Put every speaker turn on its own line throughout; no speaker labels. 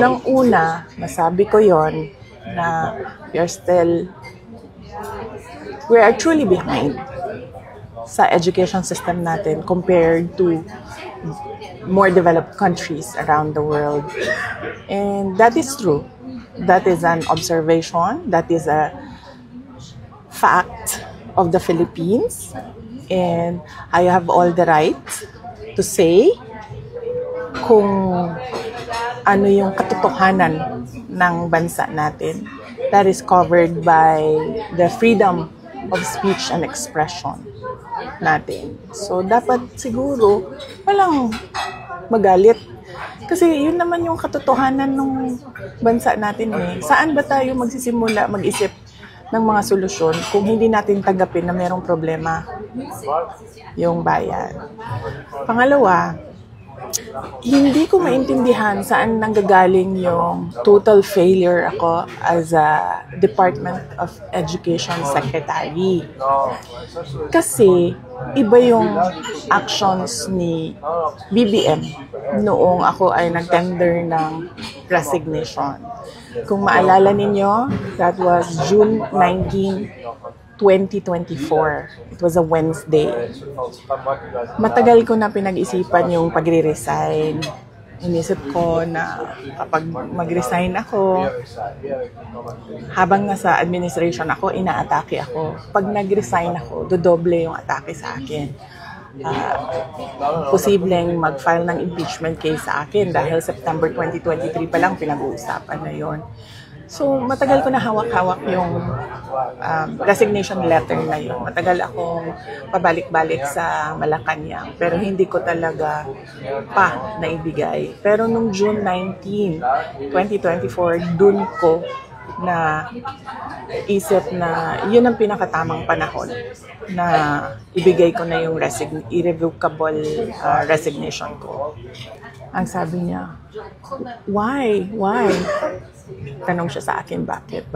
Unang-una, masabi ko yon na we are truly behind sa education system natin compared to more developed countries around the world. And that is true. That is an observation. That is a fact of the Philippines. And I have all the right to say kung ano yung katotohanan ng bansa natin. That is covered by the freedom of speech and expression natin. So, dapat siguro walang magalit. Kasi yun naman yung katotohanan ng bansa natin eh. Saan ba tayo magsisimula mag-isip ng mga solusyon kung hindi natin tanggapin na mayroong problema yung bayan? Pangalawa, hindi ko maintindihan saan nanggagaling yung total failure ako as a Department of Education Secretary. Kasi iba yung actions ni BBM noong ako ay nag-tender ng resignation. Kung maalala ninyo, that was June 19, 2024. It was a Wednesday. Matagal ko na pinag-isipan yung pagre-resign. Inisip ko na kapag mag-resign ako, habang nasa administration ako, inaatake ako. Pag nag-resign ako, dodoble yung atake sa akin. Posibleng mag-file ng impeachment case sa akin dahil September 2023 pa lang pinag-uusapan na yon. So, matagal ko na hawak-hawak yung resignation letter na yun. Matagal akong pabalik-balik sa Malacanang, pero hindi ko talaga pa naibigay. Pero nung June 19, 2024, dun ko na isip na yun ang pinakatamang panahon na ibigay ko na yung irrevocable resignation ko. Ang sabi niya, why? Tanong siya sa akin, bakit?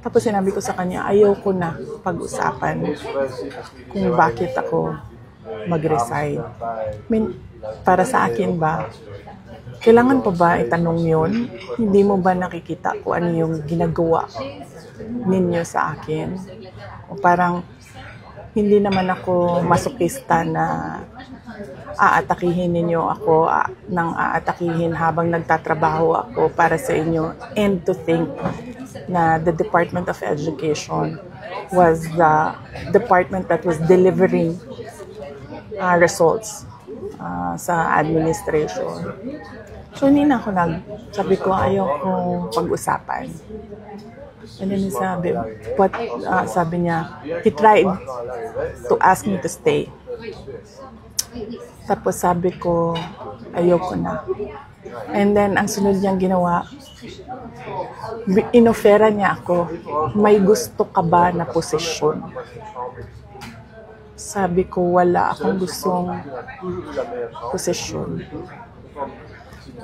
Tapos sinabi ko sa kanya, ayoko na pag-usapan kung bakit ako mag-resign. Para sa akin ba, kailangan pa ba itanong yun? Hindi mo ba nakikita kung ano yung ginagawa ninyo sa akin? O parang hindi naman ako masokista na aatakihin ninyo ako nang aatakihin habang nagtatrabaho ako para sa inyo, and to think na the Department of Education was the department that was delivering results sa administration. So, hindi na ako sabi ko, ayaw kong pag-usapan. And then sabi niya, he tried to ask me to stay. Tapos sabi ko, ayoko na. And then, ang sunod niyang ginawa, inofera niya ako, may gusto ka ba na posisyon? Sabi ko, wala akong gustong posisyon.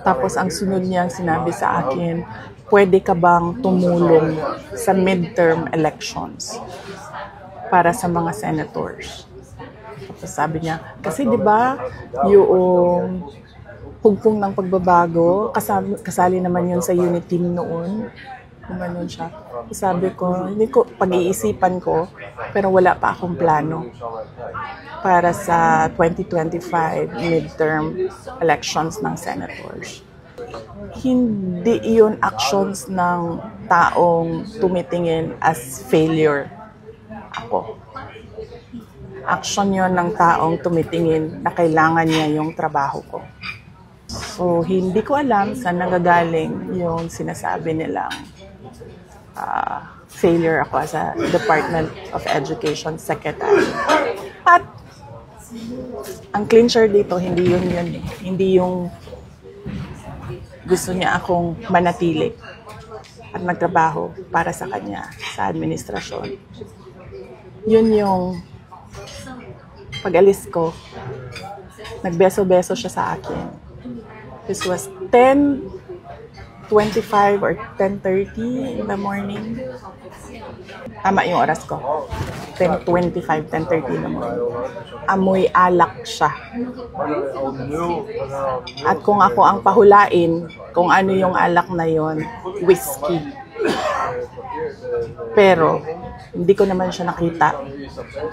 Tapos, ang sunod niyang sinabi sa akin, pwede ka bang tumulong sa midterm elections para sa mga senators? Tapos sabi niya, kasi di ba yung hugpong ng pagbabago, kasali naman yun sa unit team noon. Gumanon siya. Sabi ko, hindi ko, pag-iisipan ko, pero wala pa akong plano para sa 2025 midterm elections ng senators. Hindi yun actions ng taong tumitingin as failure ako. Action yon ng taong tumitingin na kailangan niya yung trabaho ko. So, hindi ko alam saan nagagaling yung sinasabi nilang failure ako as a Department of Education Secretary. At ang clincher dito, hindi yun. Hindi yung gusto niya akong manatili at magtrabaho para sa kanya sa administrasyon. Yun yung pag-alis ko, nagbeso-beso siya sa akin. This was 10 10:25 or 10:30 in the morning. Tama yung oras ko. 10:25, 10:30 in the morning. Amoy alak siya. At kung ako ang pahulain, kung ano yung alak na yon, whiskey. Pero, hindi ko naman siya nakita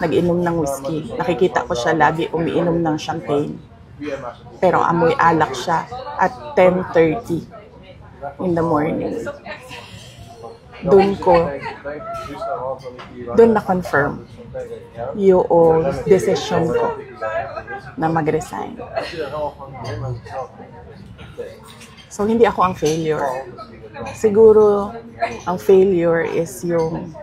nag-inom ng whiskey. Nakikita ko siya lagi umiinom ng champagne. Pero amoy alak siya at 10:30 in the morning. Doon na-confirm yung decision ko na mag-resign. So, hindi ako ang failure. Siguro, ang failure is yung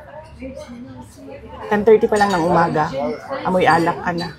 10:30 pa lang ng umaga, amoy alak ka na.